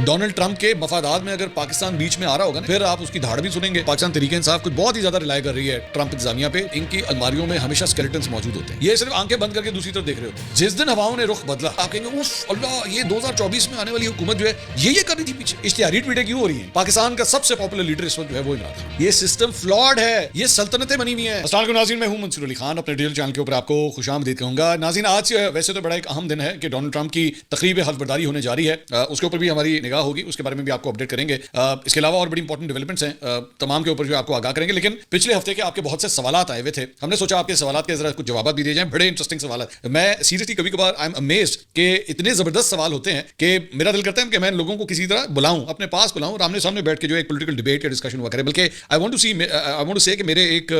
Donald Trump के मफादात में अगर पाकिस्तान बीच में आ रहा होगा ना, फिर आप उसकी धाड़ भी सुनेंगे। पाकिस्तान तरीके इंसाफ कुछ बहुत ही ज्यादा रिलाई कर रही है ट्रंप इंतजामिया पे। इनकी अलमारियों में हमेशा स्केलेटन्स मौजूद होते हैं, ये सिर्फ आंखें बंद करके दूसरी तरफ देख रहे होते हैं। जिस दिन हवाओं ने रुख बदला, आप कहेंगे उफ अल्लाह, ये 2024 में आने वाली हुकूमत जो है ये कर रही थी पीछे। इश्तिहारी ट्वीटें क्यों हो रही है? पाकिस्तान का सबसे पॉपुलर लीडर इस वक्त जो है वो इमरान खान। ये सिस्टम फ्लॉड है, ये सल्तनतें बनी हुई है। अस्सलाम वालेकुम नाज़रीन, मैं हूं मंसूर अली खान, अपने डिजिटल चैनल के ऊपर आपको खुशामदीद कहूंगा। नाज़रीन, आज वैसे तो बड़ा एक अहम दिन है कि डोनाल्ड ट्रंप की तकरीब हल्फबरदारी होने जा रही है, उसके ऊपर भी हमारी निगाह होगी, उसके बारे में भी आपको अपडेट करेंगे। इसके अलावा और बड़ी इंपॉर्टेंट डेवलपमेंट्स हैं, तमाम के ऊपर जो आपको आगाह करेंगे। लेकिन पिछले हफ्ते के आपके बहुत से सवालात आए हुए थे, हमने सोचा आपके सवालात के जरा कुछ जवाब भी दिए जाएं। बड़े इंटरेस्टिंग सवाल है। मैं सीरियसली कभी कभार आई एम अमेज्ड कि इतने जबरदस्त सवाल होते हैं कि मेरा दिल करता है कि मैं लोगों को किसी तरह बुलाऊं, अपने पास बुलाऊं, आमने सामने बैठ के जो एक पॉलिटिकल डिबेट या डिस्कशन हुआ करे। बल्कि आई वांट टू से कि मेरे एक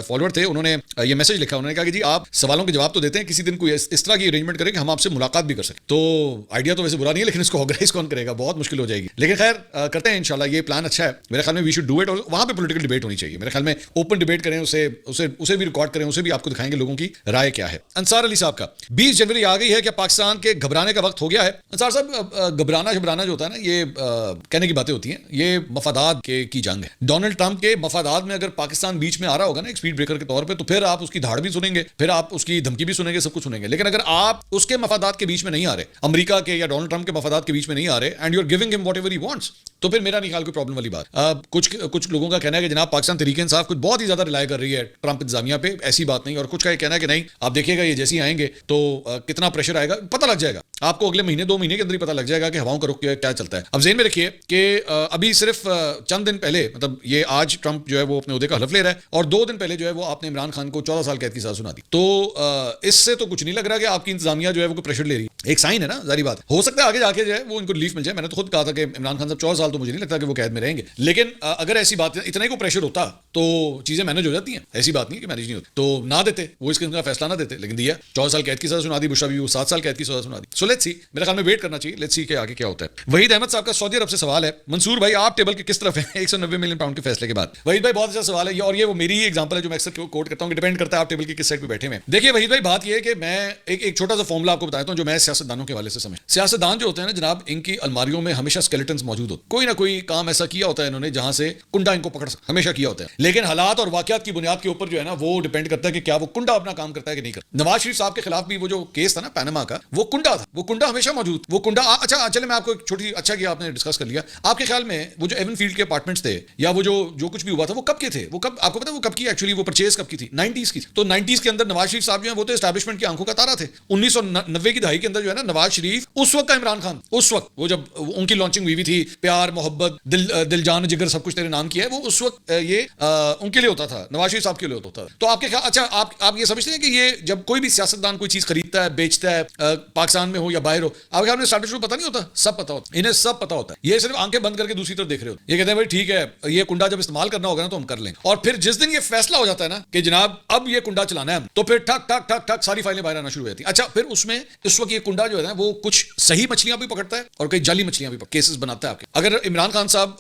फॉलोअर थे, उन्होंने ये मैसेज लिखा, उन्होंने कहा कि जी आप सवालों के जवाब तो देते हैं, किसी दिन कोई इस तरह की अरेंजमेंट करें कि हम आपसे मुलाकात भी कर सकें। तो आइडिया तो वैसे बुरा नहीं है, लेकिन इसको ऑर्गेनाइज कौन करेगा, बहुत मुश्किल हो जाएगी। लेकिन खैर करते हैं इंशाल्लाह, ये प्लान अच्छा है मेरे ख्याल में। We should do it. और वहां पे पॉलिटिकल डिबेट होनी चाहिए मेरे ख्याल में, ओपन डिबेट करें, उसे भी रिकॉर्ड करें, उसे भी आपको दिखाएंगे लोगों की राय क्या है। अंसार अली साहब का 20 जनवरी आ गई है, क्या पाकिस्तान के घबराने का वक्त हो गया है? अंसार साहब, घबराना जो होता है ना, ये कहने की बातें होती हैं, ये मफादात की जंग है। डोनाल्ड ट्रंप के मफादात में अगर पाकिस्तान बीच में आ रहा होगा ना एक स्पीड ब्रेकर के तौर पे, तो फिर आप उसकी धाड़ भी सुनेंगे, फिर आप उसकी धमकी भी सुनेंगे, सब कुछ सुनेंगे। लेकिन अगर आप उसके मफादात के बीच में नहीं आ रहे, अमेरिका के या डोनाल्ड ट्रंप के मफादात के बीच में नहीं आ रहे, and you are giving him whatever he wants, तो फिर मेरा नहीं ख्याल कोई प्रॉब्लम वाली बात। कुछ लोगों का कहना है कि जनाब पाकिस्तान तरीके इंसाफ कुछ बहुत ही ज्यादा रिलाई कर रही है ट्रंप इंतजामिया पे, ऐसी बात नहीं। और कुछ का कहना है कि नहीं, आप देखिएगा ये जैसे ही आएंगे तो कितना प्रेशर आएगा पता लग जाएगा आपको, अगले महीने 2 महीने के अंदर ही पता लग जाएगा कि हवाओं का रुख क्या चलता है। अब ज़हन में रखिए कि अभी सिर्फ चंद दिन पहले, मतलब ये आज ट्रंप जो है वो अपने ओहदे का हलफ ले रहा है, और 2 दिन पहले जो है वो आपने इमरान खान को 14 साल कैद की सजा सुना दी। तो इससे तो कुछ नहीं लग रहा कि आपकी इंतजामिया जो है वो प्रेशर ले रही है। एक साइन है ना, जारी बात। हो सकता है आगे जाके जो है वो उनको रिलीफ मिल जाए। मैंने तो खुद कहा था कि इमरान खान साहब 14 साल तो मुझे नहीं लगता कि वो कैद में रहेंगे। लेकिन अगर ऐसी बात, इतना ही को प्रेशर होता तो चीजें मैनेज हो जाती हैं। ऐसी बात नहीं कि मैनेज नहीं होती, तो ना देते वो, इसके का फैसला ना देते, लेकिन दिया। 14 साल कैद की सजा सुना दी, बुशरा भी 7 साल कैद की सजा सुना दी। सो लेट्स सी, मेरे ख्याल में वेट करना चाहिए, लेट्स सी के आगे क्या होता है। वहीद अहमद साहब का सऊदी अरब से सवाल है, मंसूर भाई आप टेबल के किस तरफ हैं 190 मिलियन पाउंड के फैसले के बाद? वहीद भाई बहुत अच्छा सवाल है, और ये वो मेरी ही एग्जांपल है जो मैं अक्सर कोट करता हूं कि डिपेंड करता है आप टेबल की किस साइड पे बैठे हैं। देखिए वहीद भाई, बात ये है कि मैं एक छोटा सा फॉर्मूला आपको बताता हूं जो मैं सियासतदानों के हवाले से समझ। सियासतदान जो होते हैं ना जनाब, इनकी अलमारियों में हमेशा स्केलेटन्स मौजूद होते हैं। कोई ना कोई काम ऐसा किया होता है इन्होंने जहां से कुंडा इनको पकड़ सकता, हमेशा किया होता है। लेकिन हालात और वाकयात की बुनियाद के ऊपर जो है ना, वो डिपेंड करता है कि क्या वो कुंडा अपना काम करता है कि नहीं करता। नवाज शरीफ साहब के खिलाफ भी वो जो केस था ना पैनामा का, वो कुंडा था, वो कुंडा हमेशा मौजूद। वो कुंडा अच्छा चले, मैं आपको छोटी अच्छा किया आपने डिस्कस कर लिया। आपके ख्याल में वो जो एवन फील्ड के अपार्टमेंट्स थे, या वो जो कुछ भी हुआ था, वो कब के थे? वो कब, आपको पता है वो कब की एक्चुअली वो परचेज कब की थी? 90s की। तो 90s के अंदर नवाज शरीफ साहब जो है वो तो एस्टैब्लिशमेंट की आंखों का तारा थे। 1990 की दहाई के अंदर जो है ना, नवाज शरीफ उस वक्त का इमरान खान, उस वक्त वो जब उनकी लॉन्चिंग हुई थी, प्यार मोहब्बत दिल जान जिगर सब कुछ तेरे नाम की है, वो उस वक्त ये उनके लिए होता था, नवाज शरीफ साहब के लिए होता था। तो आपके ख्याल, अच्छा आप ये समझते हैं कि ये जब कोई भी सियासतदान कोई चीज खरीदता है, बेचता है, पाकिस्तान में हो या बाहर हो, आपके ख्याल में एस्टैब्लिशमेंट पता नहीं होता? सब पता होता, इन्हें सब पता होता है। ये सिर्फ आंखें बंद करके दूसरी तरफ देख रहे हो। ये कहते हैं भाई ठीक है, ये कुंडा जब इस्तेमाल करना होगा ना तो हम कर लेंगे। और फिर जिस दिन ये फैसला हो जाता है ना कि जनाब अब ये कुंडा चलाना है, तो फिर ठक ठक ठक ठक सारी फाइलें बाहर आना शुरू हो जाती है। अच्छा, फिर उसमें इस वक्त ये कुंडा जो है ना, वो कुछ सही मछलियां भी पकड़ता है और कई जाली मछलियां भी केसेस बनाता है आपके। अगर इमरान खान साहब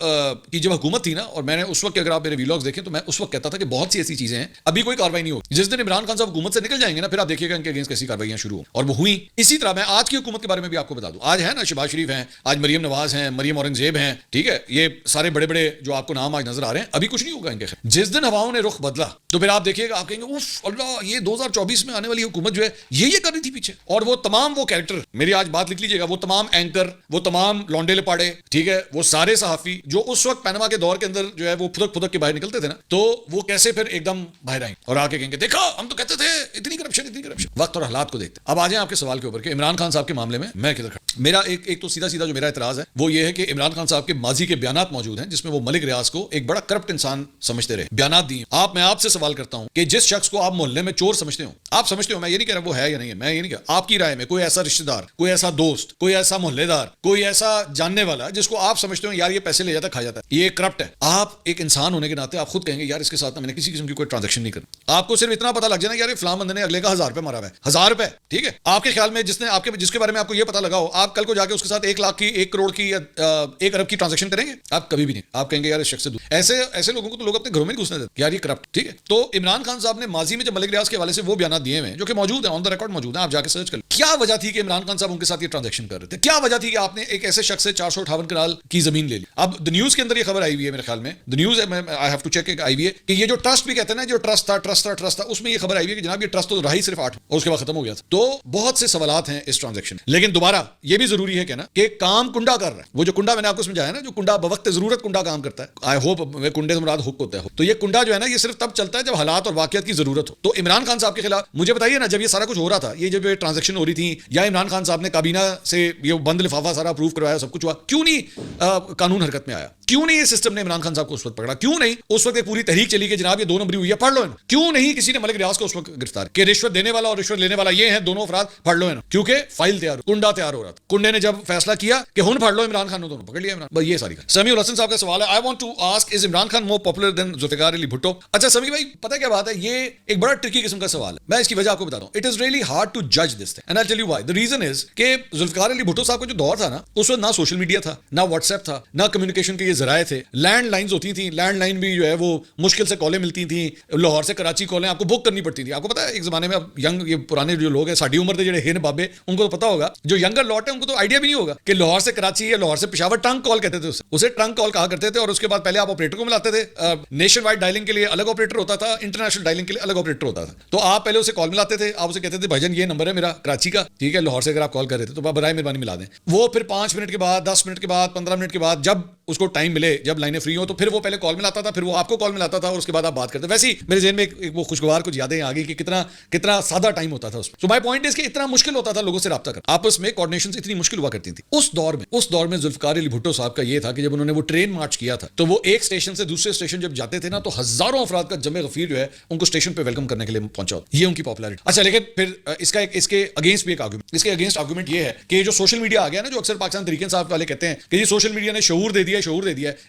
की जब हुकूमत थी ना, और मैंने उस वक्त, अगर आप मेरे व्लॉग्स देखें तो मैं उस वक्त कहता था कि बहुत सी ऐसी चीजें हैं अभी कोई कार्रवाई नहीं होगी। जिस दिन इमरान खान साहब हुकूमत से निकल जाएंगे ना, फिर आप देखिएगा इनके अगेंस्ट कैसी कार्रवाइयां शुरू हो, और वो हुई। इसी तरह मैं आज की हुकूमत के बारे में भी आपको बता दूं। आज है ना शहबाज शरीफ हैं, आज मरियम नवाज हैं, मरियम औरंगजेब हैं, ठीक है, ये सारे बड़े बड़े जो आपको नाम आज नजर आ रहे हैं, अभी कुछ नहीं होगा इनके। जिस दिन हवाओं ने रुख बदला, तो फिर आप देखिएगा, आप कहेंगे उफ अल्लाह, ये 2024 में आने वाली हुकूमत जो है ये कर रही थी पीछे। और वो तमाम वो कैरेक्टर, मेरी आज बात लिख लीजिएगा, वो तमाम एंकर, वो तमाम लौंडे लपाड़े, ठीक है, वो सारे सहाफी जो उस वक्त पैनामा के दौर के अंदर जो है वो फुदक फुदक के बाहर निकलते थे ना, तो वो कैसे फिर एकदम बाहर आएंगे और आके कहेंगे देखा हम तो कहते थे इतनी करप्शन इतनी करप्शन। वक्त और हालात को देखते। अब आ जाए आपके सवाल के ऊपर कि इमरान खान साहब के मामले में मैं किधर खड़ा। मेरा एक तो सीधा सीधा जो मेरा एतराज है वो ये है कि इमरान खान साहब के माजी के बयानात मौजूद हैं जिसमें वो मलिक रियाज को एक बड़ा करप्ट इंसान समझते रहे, बयानात दिए। मैं आपसे सवाल करता हूं कि जिस शख्स को आप मोहल्ले में चोर समझते हो, आप समझते हो, मैं ये नहीं कह रहा वो है या नहीं है, मैं ये नहीं कह आपकी राय में कोई ऐसा रिश्तेदार, कोई ऐसा दोस्त, कोई ऐसा मोहल्लेदार, कोई ऐसा जानने वाला जिसको आप समझते हो यार ये पैसे ले जाता खा जाता है, ये करप्ट है, आप एक इंसान होने के नाते आप खुद कहेंगे यार इसके साथ मैंने किसी किस्म की कोई ट्रांजेक्शन नहीं करनी। आपको सिर्फ इतना पता लग जाए ना यार फलां बंदे ने अगले का 1000 रुपए मारा है, 1000 रुपए, ठीक है। आपके ख्याल में जिसने आपके जिसके बारे में आपको ये पता लगा हो, आप कल को जाके उसके साथ 1 लाख की 1 करोड़ की या 1 अरब की ट्रांजेक्शन करेंगे? आप कभी भी नहीं। आप कहेंगे यार इस शख्स से ऐसे ऐसे लोगों को तो लोग अपने घरों में घुसने देते यार ये करप्ट, ठीक है। तो इमरान खान साहब ने माजी में जब मलिक रियाज के हवाले से वो बयान दिए हुए हैं जो कि मौजूद है, ऑन द रिकॉर्ड मौजूद है, आप जाके सर्च कर। क्या वजह थी कि इमरान खान साहब उनके साथ ये ट्रांजेक्शन कर रहे थे? क्या वजह थी कि आपने एक ऐसे शख्स से 458 कनाल की जमीन ले ली? अब द न्यूज के अंदर ये खबर आई हुई है, मेरे ख्याल में the news I have to check, आई हुई है कि ये जो ट्रस्ट भी कहते हैं ना, जो ट्रस्ट था उसमें ये खबर आई हुई है कि जनाब ये ट्रस्ट तो रहा ही सिर्फ 8 और उसके बाद खत्म हो गया था। तो बहुत से सवालात हैं इस ट्रांजेक्शन। लेकिन दोबारा ये भी जरूरी है कहना कि काम कुंडा कर रहा है। वो जो कुंडा मैंने आपको समझाया ना, जो कुंडा बवक्त जरूरत कुंडा काम करता है, आई होप कुंडे से मुराद हुक होता है, तो ये कुंडा जो है ना ये सिर्फ तब चलता है जब हालात और वाकयात की जरूरत हो। तो इमरान खान साहब के खिलाफ मुझे बताइए ना, जब ये सारा कुछ हो रहा था, ये जब ये ट्रांजेक्शन हो रही थी, या इमरान खान साहब ने काबीना से ये बंद लिफाफा सारा अप्रूव करवाया, सब कुछ हुआ, क्यों नहीं कानून हरकत में आया? क्यों नहीं ये सिस्टम ने इमरान खान साहब को उस वक्त पकड़ा? क्यों नहीं उस वक्त एक पूरी तहरीक चली कि जनाब ये 2 नंबरी हुई है, पढ़ लो इन्हें? क्यों नहीं किसी ने मलिक रियाज को उस वक्त गिरफ्तार कि रिश्वत देने वाला और रिश्वत लेने वाला ये हैं दोनों अफराद, पढ़ लो इन्हें? क्योंकि फाइल तैयार, कुंडा तैयार हो रहा था। कुंडे ने जब फैसला किया कि हुन पढ़ लो इमरान खान ने दोनों पकड़ लिया इमरान। बस ये सारी समीउल हसन साहब का सवाल है, I want to ask is Imran Khan more popular than Zulfikar Ali Bhutto? अच्छा समी भाई, पता क्या बात है, ये एक बड़ा ट्रिकी किस्म का सवाल है। मैं इसकी वजह आपको बताता हूं। It is really hard to जज this thing and I tell you why. The reason is कि जुल्फिकार अली भुट्टो साहब का जो दौर था ना, उस वक्त ना सोशल मीडिया था, ना व्हाट्सएप था, ना कम्युनिकेशन के ये जराए थे। लैंडलाइंस होती थी, लैंडलाइन भी जो है वो मुश्किल से कॉलें मिलती थी, लाहौर से कराची कॉलें आपको बुक करनी पड़ती थी। आपको पता है एक जमाने में, अब यंग ये पुराने जो लोग हैं साडी उम्र के, जो हिन बाबे, उनको तो पता होगा। जो यंगर लॉट है उनको तो आइडिया भी नहीं होगा कि लाहौर से कराची या लाहौर से पेशावर ट्रंक कॉल कहते थे उसे ट्रंक कॉल कहा करते थे। और उसके बाद पहले आप ऑपरेटर को मिलाते थे, नेशन वाइड डायलिंग के लिए अलग ऑपरेटर होता था, इंटरनेशनल डायलिंग के लिए अलग ऑपरेटर होता था। तो आप पहले उसे कॉल मिलाते थे, आप उसे कहते थे भाईजान ये नंबर है मेरा कराची का, ठीक है, लाहौर से अगर आप कॉल कर रहे थे तो बराए मेहरबानी मिला दें। वो फिर 5 मिनट के बाद, 10 मिनट के बाद, 15 मिनट के बाद, जब उसको टाइम मिले, जब लाइनें फ्री हो, तो फिर वो पहले कॉल मिलाता था, फिर वो आपको कॉल मिलाता था और उसके बाद आप बात करते। वैसे ही मेरे ज़हन में एक वो खुशगवार कुछ यादें आ गई कि कितना सादा टाइम होता था उसमें। सो माय पॉइंट इज कि इतना मुश्किल होता था लोगों से राब्ता करना, आपस में कोऑर्डिनेशन इतनी मुश्किल हुआ करती थी उस दौर में जुल्फिकार अली भुट्टो साहब का ये था कि जब उन्होंने वो ट्रेन मार्च किया था, तो वो एक स्टेशन से दूसरे स्टेशन जब जाते थे ना, तो हजारों अफराद का जमे गफीर जो है उनको स्टेशन पे वेलकम करने के लिए पहुंचा। ये उनकी पॉपुलैरिटी। अच्छा, लेकिन फिर इसके अगेंस्ट भी एक आर्गुमेंट, इसके अगेंस्ट आर्गुमेंट ये है कि जो सोशल मीडिया आ गया ना, जो अक्सर पाकिस्तान तरीके साहब वाले कहते हैं कि ये सोशल मीडिया ने शऊर दे दिया,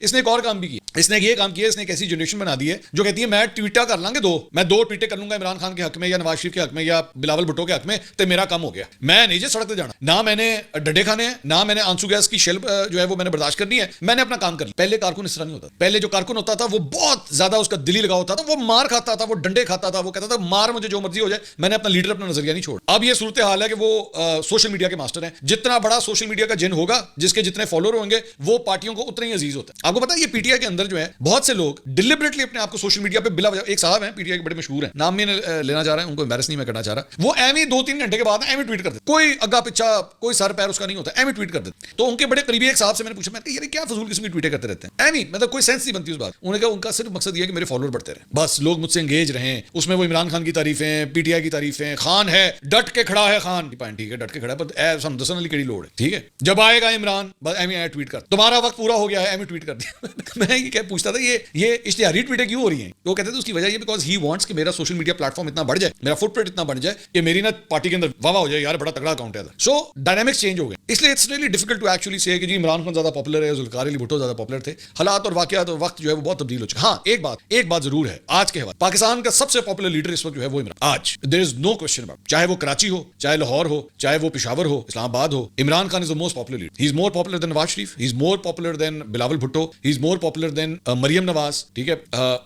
इसने एक और काम भी किया। इसने ये काम किया, इसने एक ऐसी जनरेशन बना दी है जो कहती है मैं ट्वीटा कर लांगे मैं 2 ट्वीटे कर लूंगा इमरान खान के हक में या नवाज शरीफ के हक में या बिलावल भुट्टो के हक में, तो मेरा काम हो गया। मैं नहीं सड़क पे जाना, ना मैंने डंडे खाने हैं, ना मैंने आंसू गैस की शेल जो है वो मैंने बर्दाश्त करनी है, मैंने अपना काम कर लिया। पहले कारकुन इस तरह नहीं होता। पहले जो कारकुन होता था वो बहुत ज्यादा उसका दिली लगाव होता था, वो मार खाता था, वो डंडे खाता था, वो कहता था मार मुझे जो मर्जी हो जाए, मैंने अपना लीडर, अपना नजरिया नहीं छोड़। अब ये सूरत हाल है कि वो सोशल मीडिया के मास्टर हैं। जितना बड़ा सोशल मीडिया का जिन होगा, जिसके जितने फॉलोअर होंगे, वो पार्टियों को उतना ही अजीज होता है। आपको पता है ये पीटीआई के अंदर जो है बहुत से लोग डिलिबरेटली अपने आप को सोशल मीडिया पे बिला वजह, एक साहब हैं पीटीआई के बड़े मशहूर हैं, नाम में लेना चाह रहा है, उनको एम्बैरस नहीं मैं करना चाह रहा, वो एम ही 2-3 घंटे के बाद एम ही ट्वीट कर देते, कोई अग्गा पिछा कोई सर पैर उसका नहीं होता, एम ही ट्वीट कर देते। तो उनके बड़े करीबी एक साहब से मैंने पूछा, मैंने यार क्या फजूल किस्म की ट्वीटें करते रहते हैं, एम ही, मतलब कोई सेंस नहीं बनती उस बात। उन्होंने कहा उनका सिर्फ मकसद ये है कि मेरे फॉलोअर बढ़ते रहे, बस लोग मुझसे एंगेज रहें, उसमें वो इमरान खान की तारीफें, पीटीआई की तारीफें, खान है डट के खड़ा है, खान ठीक है डट के खड़ा है, पर समदसन अली कड़ी लोड है, ठीक है, जब आएगा इमरान बस एम ही ट्वीट कर, तुम्हारा वक्त पूरा हो गया है, एम ही ट्वीट कर दिया। मैं ये क्या पूछता था, ये इश्तिहारी ट्वीटें क्यों हो रही हैं? वो कहते थे उसकी वजह ये बिकॉज ही वांट्स कि मेरा सोशल मीडिया प्लेटफॉर्म इतना बढ़ जाए, मेरा फुटप्रिंट इतना बढ़ जाए कि मेरी ना पार्टी के अंदर वाह हो जाए, यार बड़ा तगड़ा अकाउंट है। सो डायनामिक्स चेंज हो गए, इसलिए it's really difficult to actually say कि जी इमरान खान ज्यादा पॉपुलर है, जुल्फिकार अली भुट्टो ज्यादा पॉपुलर थे। हालात और वाकयात और वक्त जो है वो बहुत तब्दील हो चुका। हाँ, एक बात जरूर है, आज के हवाले पाकिस्तान का सबसे पॉपुलर लीडर इस वक्त जो है वो इमरान, आज there is no question about, चाहे वो कराची हो, चाहे लाहौर हो, चाहे वो पेशावर हो, इस्लामाबाद हो, Imran Khan is the most popular leader. He is more popular than Nawaz Sharif, he is more popular than Bilawal Bhutto, he is more popular than Maryam Nawaz, ठीक है,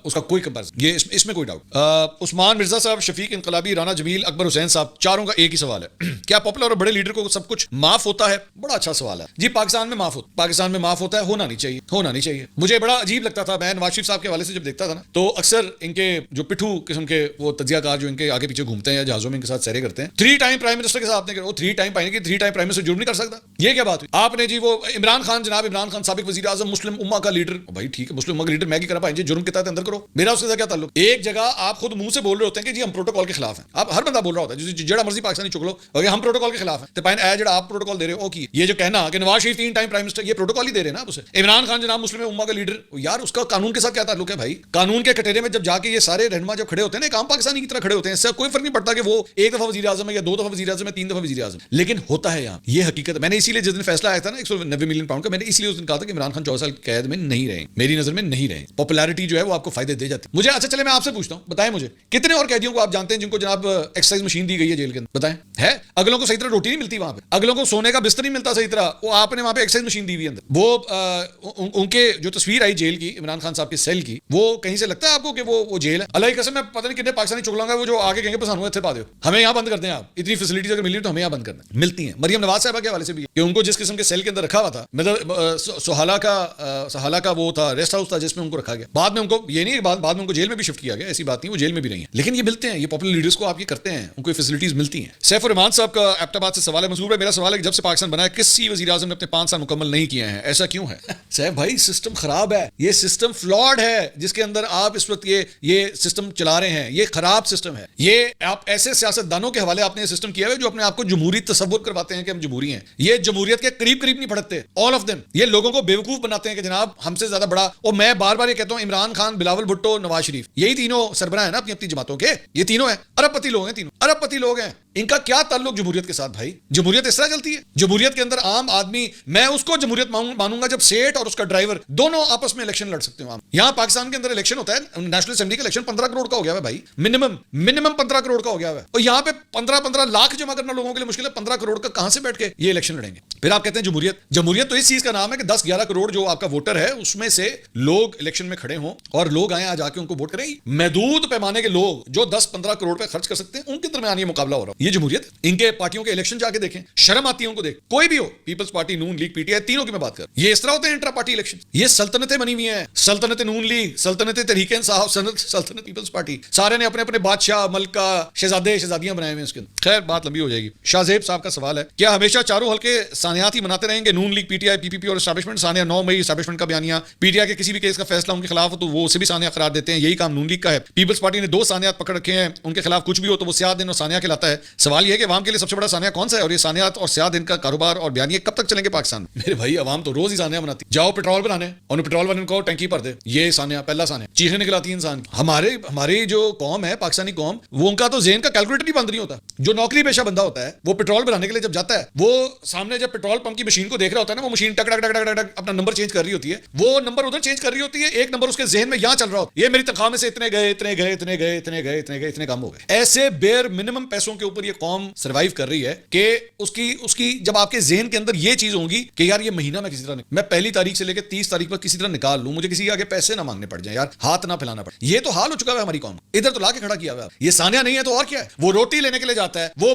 उसका कोई कंपैरिजन, ये इसमें कोई डाउट। उस्मान मिर्जा साहब, शफीक इनकलाबी, राना जमील, अकबर हुसैन साहब, चारों का एक ही सवाल है, क्या पॉपुलर और बड़े लीडर को सब कुछ माफ होता है? बड़ा अच्छा सवाल है जी। पाकिस्तान में माफ होता है, होना नहीं चाहिए। मुझे बड़ा अजीब लगता था, मैं नवाज शरीफ साहब के हवाले से जब देखता था ना, तो अक्सर इनके जो पिट्ठू किस्म के वो तजियाकार जो इनके आगे पीछे घूमते हैं या जहाजों में इनके साथ सैरे करते हैं, 3 टाइम प्राइम मिनिस्टर के साथ आपने वो 3 टाइम पाएंगे, 3 टाइम प्राइम मिनिस्टर जुर्म नहीं कर सकता, ये क्या बात हुई? आपने जी वो इमरान खान, जनाब इमरान खान साबिक वजीर आजम, मुस्लिम उम्मा का लीडर, भाई ठीक है, मुस्लिम उम्मा का लीडर मैं करा पाएंगे, जुर्म के तहत अंदर करो, मेरा उसके साथ क्या ताल्लुक? एक जगह आप खुद मुंह से बोल रहे होते हैं कि जी हम प्रोटोकॉल के खिलाफ हैं, आप हर बंदा बोल रहा होता है जेड़ा मर्जी पाकिस्तानी चुक लो, अगर हम प्रोटोकॉल के खिलाफ हैं, तो पाइन जेड़ा आप प्रोटोकॉल दे रहे हो की, ये जो कहना कि Nawaz Sharif 3 time prime minister, ये प्रोटोकॉल ही दे रहे हैं ना आप उसे। इमरान खान जनाब मुस्लिम उम्मा का लीडर, यार उसका कानून के साथ क्या ताल्लुक है भाई? कानून के कटेरे में जब जाके ये सारे रहनुमा जब खड़े होते हैं ना, काम पाकिस्तानी की तरह खड़े होते हैं, इससे कोई फर्क नहीं पड़ता कि वो 1 दफा वजीर आजम है या 2 दफा वजीर आजम है, 3 दफा वजीर आजम, लेकिन होता है यहाँ, ये हकीकत। मैंने इसीलिए जिस दिन फैसला आया था ना 190 मिलियन पाउंड का, मैंने इसलिए उस दिन कहा था कि इमरान इमरान खान 14 साल कैद में नहीं रहे, मेरी नजर में नहीं रहे। पॉपुलैरिटी जो है वो आपको फायदे दे जाती है। मुझे अच्छा चले मैं आपसे पूछता हूं, बताएं मुझे कितने और कैदियों को आप जानते हैं जिनको जनाब एक्सरसाइज मशीन दी गई है जेल के अंदर? बताएं। है अगलों को सही तरह रोटी नहीं मिलती वहां पे, अगलों को सोने का बिस्तर नहीं मिलता सही तरह, वो आपने वहां पे एक्सरसाइज मशीन दी हुई है अंदर। वो उनके जो तस्वीर आई जेल की, इमरान खान साहब के सेल की, वो कहीं से लगता है आपको कि वो जेल है? अल्लाह की कसम, मैं पता नहीं कितने पाकिस्तानी चुगलाऊंगा वो जो आगे कहेंगे पसानो इत्थे पा दो, हमें यहाँ बंद कर दें आप। इतनी फैसिलिटीज अगर मिली तो हमें यहाँ बंद करना मिलती हैं। मरियम नवाज साहबा के हवाले से भी कि उनको जिस किस्म के सेल के अंदर रखा हुआ था, मतलब सोहाला का वो था, रेस्ट हाउस था जिसमें उनको रखा गया। बाद में उनको ये नहीं, बाद में उनको जेल में भी शिफ्ट किया गया, ऐसी बात नहीं, वो जेल में भी नहीं है, लेकिन ये मिलते हैं, ये पॉपुलर लीडर्स को आप ये करते हैं, उनको फैसिलिटीज मिलती हैं। सैफ रहमान साहब का एबटाबाद से सवाल है, मंसूर भाई मेरा सवाल है कि जब से पाकिस्तान बना है किसी वज़ीर आज़म ने अपने 5 साल मुकम्मल नहीं किए हैं, ऐसा क्यों है? सैफ भाई सिस्टम खराब है, ये सिस्टम फ्लॉड है जिसके अंदर आप इस वक्त ये सिस्टम चला रहे हैं, ये खराब सिस्टम है। ये आप ऐसे सियासतदानों के हवाले आपने सिस्टम किया है जो अपने आप को जमहूरी तसव्वुर करवाते हैं कि हम जमहूरी हैं। ये जमहूरियत के करीब करीब नहीं पढ़ते, ऑल ऑफ देम। ये लोगों को बेवकूफ बनाते हैं कि जनाब हमसे ज्यादा बड़ा, और मैं बार बार ये कहता हूं इमरान खान, बिलावल भुट्टो, नवाज शरीफ, यही तीनों सरबराह है ना अपनी अपनी जमातों के, ये तीनों हैं अरबपति लोग हैं, तीनों अरबपति लोग हैं। इनका क्या ताल्लुक जमहूरियत के साथ भाई? जमहूरियत इस तरह चलती है? जमहूरियत के अंदर आम आदमी, मैं उसको जमहूरियत मानूंगा जब सेठ और उसका ड्राइवर दोनों आपस में इलेक्शन लड़ सकते हो। यहां पाकिस्तान के अंदर इलेक्शन होता है, नेशनल असेंबली का इलेक्शन 15 करोड़ का हो गया है भाई, मिनिमम 15 करोड़ का हो गया है, और यहां पे 15 लाख जमा करना लोगों के लिए मुश्किल है। 15 करोड़ का कहां से बैठ के ये इलेक्शन लड़ेंगे? फिर आप कहते हैं जमहूरियत। जमहूरियत तो इस चीज का नाम है कि 10-11 करोड़ जो आपका वोटर है उसमें से लोग इलेक्शन में खड़े हों और लोग आए आज आके उनको वोट करें। महदूद पैमाने के लोग जो 10-15 करोड़ पे खर्च कर सकते हैं, उनके दरमियान ये मुकाबला हो रहा है। ये जमहूरियत। इनके पार्टियों के इलेक्शन जाके देखें, शर्म आती है उनको देख, कोई भी हो, पीपल्स पार्टी, नून लीग, पीटीआई, तीनों की मैं बात कर, ये इस तरह होते हैं इंट्रा पार्टी इलेक्शन। ये सल्तनतें बनी हुई हैं, सल्तनत नून लीग, सल्तनत तहरीक इंसाफ, सल्तनत पीपल्स पार्टी, सारे ने अपने अपने बादशाह, मलका, शहजादे, शहजादियां बनाए हुए हैं इसके अंदर। खैर बात लंबी हो जाएगी। शाहजेब साहब का सवाल है, क्या हमेशा चारों हल्के सानियात ही मनाते रहेंगे? नून लीग, पीटीआई, पीपीपी और एस्टैब्लिशमेंट। सानिया 9 मई एस्टैब्लिशमेंट का बयानिया, पीटीआई के किसी भी केस का फैसला उनके खिलाफ हो तो वो उसे भी सानिया करार देते हैं, यही काम नून लीग का है। पीपल्स पार्टी ने 2 सानियात पकड़ रखे हैं, उनके खिलाफ कुछ भी हो तो वो स्याह दिन और सानिया कहलाता है। सवाल यह है कि अवाम के लिए सबसे बड़ा सानिया कौन सा है, और ये सानियात और स्याह दिन का कारोबार और बयानिए कब तक चलेंगे पाकिस्तान में? मेरे भाई अवाम तो रोज ही सानिया बनाती, जाओ पेट्रोल बनाने और पेट्रोल वाले को टैंकी भर दे, ये सानिया, पहला सानिया, चीखें निकलाती है इंसान की। हमारी जो कौम है, पाकिस्तानी कौम, वो उनका तो ज़हन का कैलकुलेटर ही बंद नहीं होता। जो नौकरी पेशा बंदा होता है वो पेट्रोल भराने के लिए जब जाता है, वो सामने जब पेट्रोल पंप की मशीन को देख रहा होता है ना, वो मशीन टक टक टक टक अपना नंबर चेंज कर रही होती है, वो नंबर उधर चेंज कर रही होती है, एक नंबर उसके ज़हन में यहां चल रहा होता है, ये मेरी तनख्वाह में से इतने गए, इतने गए, इतने गए, इतने गए, इतने गए, इतने कम हो गए। ऐसे बेयर मिनिमम पैसों के ऊपर ये कौम सर्वाइव कर रही है कि उसकी जब आपके ज़हन के अंदर ये चीज होगी कि यार ये महीना मैं किसी तरह, मैं 1 तारीख से लेकर 30 तारीख पर किसी तरह निकाल लूं, मुझे किसी के आगे पैसे ना मांगने पड़ जाए, यार हाथ ना फैलाना पड़े। ये तो हाल हो चुका है हमारी कौम, इधर तो लाके खड़ा किया हुआ है। ये सानिया नहीं है तो और क्या है? वो रोटी लेने के लिए जाता है, वो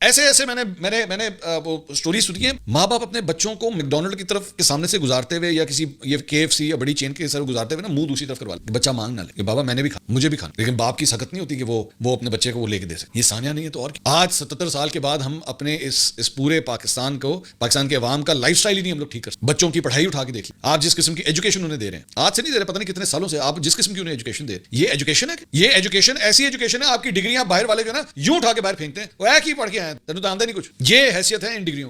ऐसे मैंने वो स्टोरी सुनी है, माँ बाप अपने बच्चों को मैकडॉनल्ड की तरफ के सामने से गुजारते हुए या किसी ये KFC या बड़ी चेन के सर गुजारते हुए ना, मुंह दूसरी तरफ करवा ले, बच्चा मांग ना ले, बाबा मैंने भी खाना, मुझे भी खाना, लेकिन बाप की सख्त नहीं होती कि वो अपने बच्चे को वो लेके दे सके। ये सानिया नहीं है तो और क्या? आज 77 साल के बाद हम अपने इस पूरे पाकिस्तान के अवाम का लाइफस्टाइल ही नहीं हम लोग ठीक कर सकते। बच्चों की पढ़ाई उठा के देखिए आप, जिस किस्म की एजुकेशन उन्हें दे रहे हैं, आज से नहीं दे रहे, पता नहीं कितने सालों से आप जिस किस्म की उन्हें एजुकेशन दे रहे हैं, ये एजुकेशन है? ये एजुकेशन ऐसी एजुकेशन है, आपकी डिग्रियां बाहर वाले जो ना यूं उठा के बाहर फेंकते हैं, वो एक ही पढ़ के आए, तेन तो आंदा नहीं कुछ। ये हैसियत है इन डिग्रियों।